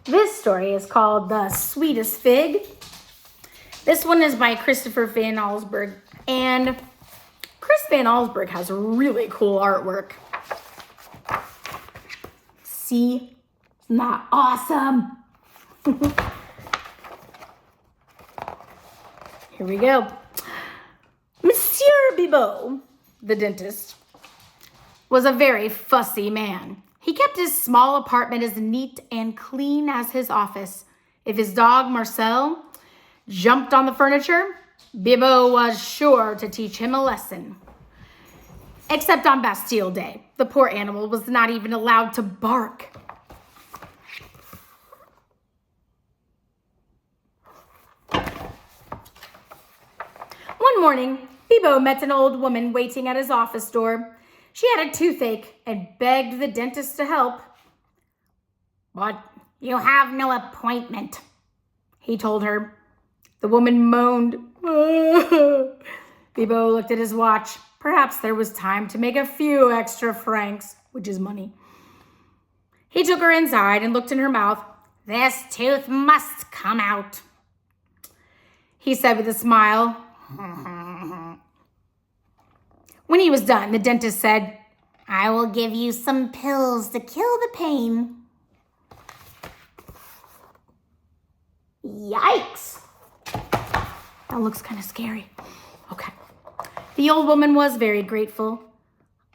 This story is called The Sweetest Fig. This one is by Christopher Van Allsburg. And Chris Van Allsburg has really cool artwork. See? Isn't that awesome? Here we go. Monsieur Bibot, the dentist, was a very fussy man. He kept his small apartment as neat and clean as his office. If his dog, Marcel, jumped on the furniture, Bibot was sure to teach him a lesson. Except on Bastille Day, the poor animal was not even allowed to bark. One morning, Bibot met an old woman waiting at his office door. She had a toothache and begged the dentist to help. "But you have no appointment," he told her. The woman moaned. Bibot looked at his watch. Perhaps there was time to make a few extra francs, which is money. He took her inside and looked in her mouth. "This tooth must come out," he said with a smile. When he was done, the dentist said, "I will give you some pills to kill the pain." Yikes. That looks kind of scary. Okay. The old woman was very grateful.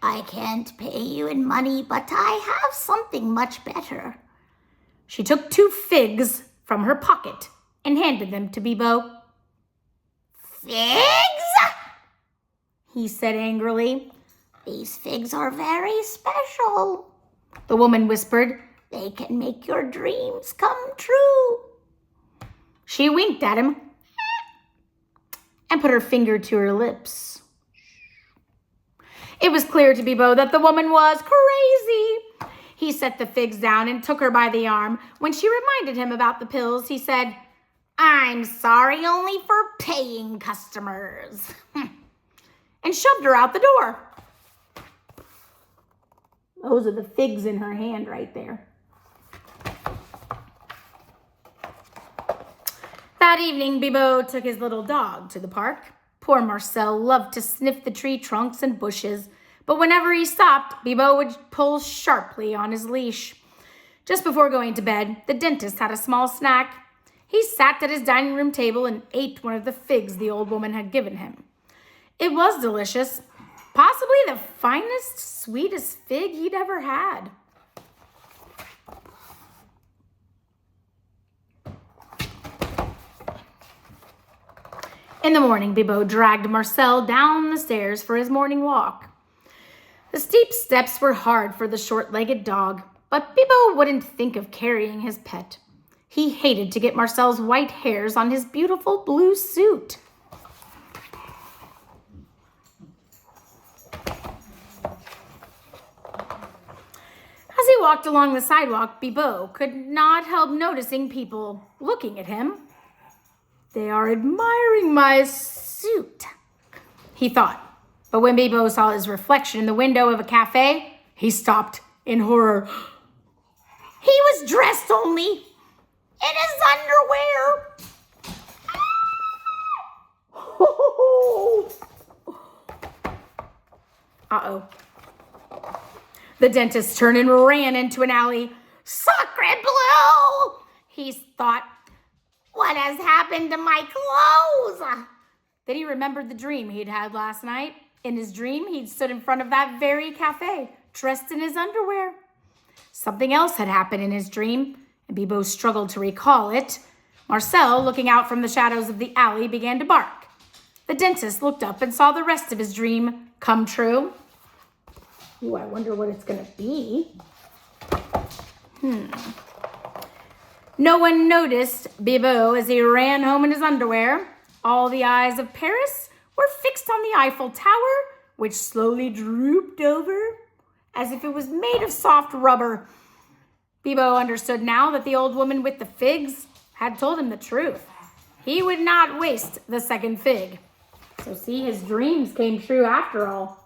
"I can't pay you in money, but I have something much better." She took 2 figs from her pocket and handed them to Bibot. "Figs?" he said angrily. "These figs are very special," the woman whispered. "They can make your dreams come true." She winked at him and put her finger to her lips. It was clear to Bibot that the woman was crazy. He set the figs down and took her by the arm. When she reminded him about the pills, he said, "I'm sorry, only for paying customers," and shoved her out the door. Those are the figs in her hand right there. That evening, Bibot took his little dog to the park. Poor Marcel loved to sniff the tree trunks and bushes, but whenever he stopped, Bibot would pull sharply on his leash. Just before going to bed, the dentist had a small snack. He sat at his dining room table and ate one of the figs the old woman had given him. It was delicious, possibly the finest, sweetest fig he'd ever had. In the morning, Bibot dragged Marcel down the stairs for his morning walk. The steep steps were hard for the short-legged dog, but Bibot wouldn't think of carrying his pet. He hated to get Marcel's white hairs on his beautiful blue suit. As he walked along the sidewalk, Bibot could not help noticing people looking at him. "They are admiring my suit," he thought. But when Bibot saw his reflection in the window of a cafe, he stopped in horror. He was dressed only in his underwear. Uh-oh. The dentist turned and ran into an alley. "Sacre bleu!" he thought. "What has happened to my clothes?" Then he remembered the dream he'd had last night. In his dream, he'd stood in front of that very cafe, dressed in his underwear. Something else had happened in his dream, and Bibot struggled to recall it. Marcel, looking out from the shadows of the alley, began to bark. The dentist looked up and saw the rest of his dream come true. Ooh, I wonder what it's going to be. No one noticed Bibot as he ran home in his underwear. All the eyes of Paris were fixed on the Eiffel Tower, which slowly drooped over as if it was made of soft rubber. Bibot understood now that the old woman with the figs had told him the truth. He would not waste the second fig. So see, his dreams came true after all.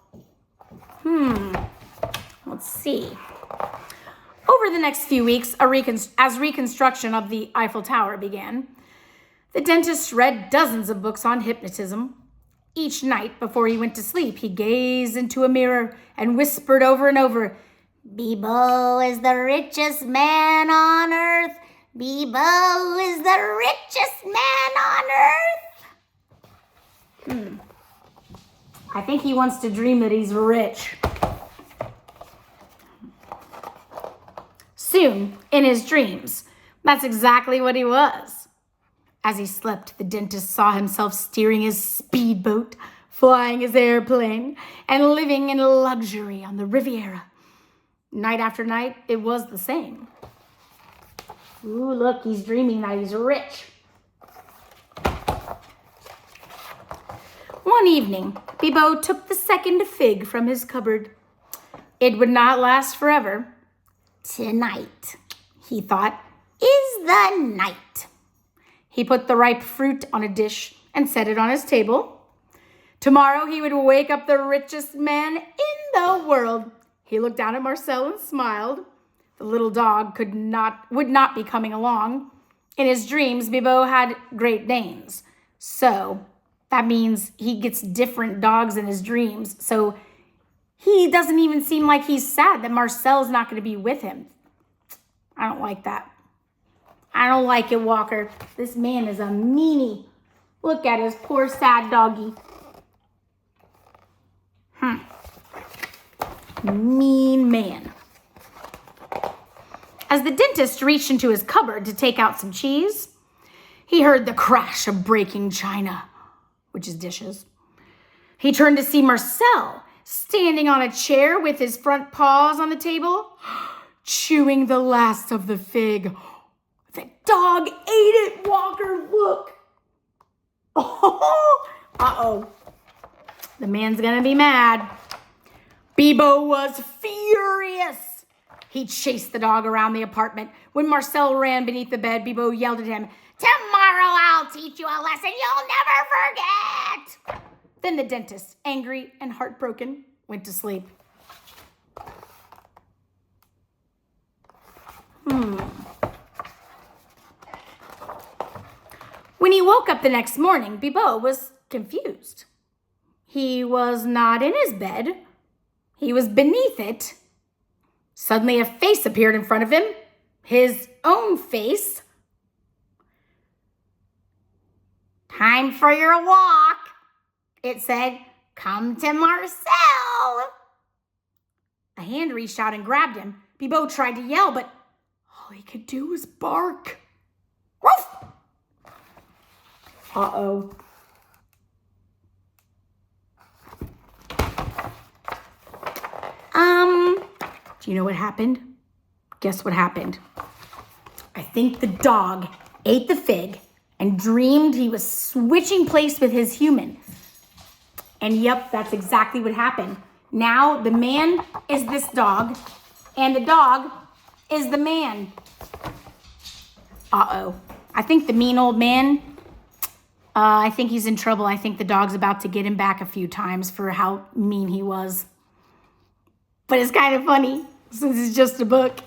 Let's see. Over Over the next few weeks, as reconstruction of the Eiffel Tower began, the dentist read dozens of books on hypnotism. Each night before he went to sleep, he gazed into a mirror and whispered over and over, "Bibo is the richest man on earth. Bibo is the richest man on earth." I think he wants to dream that he's rich. Soon, in his dreams, that's exactly what he was. As he slept, the dentist saw himself steering his speedboat, flying his airplane, and living in luxury on the Riviera. Night after night, it was the same. Ooh, look, he's dreaming that he's rich. One evening, Bibo took the second fig from his cupboard. It would not last forever. Tonight, he thought, is the night. He put the ripe fruit on a dish and set it on his table. Tomorrow, he would wake up the richest man in the world. He looked down at Marcel and smiled. The little dog would not be coming along. In his dreams, Bibo had Great Danes. So that means he gets different dogs in his dreams. So he doesn't even seem like he's sad that Marcel's not going to be with him. I don't like that. I don't like it, Walker. This man is a meanie. Look at his poor sad doggy. Mean man. As the dentist reached into his cupboard to take out some cheese, he heard the crash of breaking china, which is dishes. He turned to see Marcel standing on a chair with his front paws on the table, chewing the last of the fig. The dog ate it, Walker. Look. Oh, uh-oh. The man's gonna be mad. Bibo was furious. He chased the dog around the apartment. When Marcel ran beneath the bed, Bibo yelled at him, "Tomorrow I'll teach you a lesson you'll never forget." Then the dentist, angry and heartbroken, went to sleep. When he woke up the next morning, Bibo was confused. He was not in his bed. He was beneath it. Suddenly a face appeared in front of him. His own face. "Time for your walk," it said. "Come to Marcel." A hand reached out and grabbed him. Bibo tried to yell, but all he could do was bark. Woof! Uh-oh. Do you know what happened? Guess what happened? I think the dog ate the fig and dreamed he was switching place with his human. And yep, that's exactly what happened. Now the man is this dog, and the dog is the man. Uh-oh. I think the mean old man, I think he's in trouble. I think the dog's about to get him back a few times for how mean he was. But it's kind of funny since it's just a book.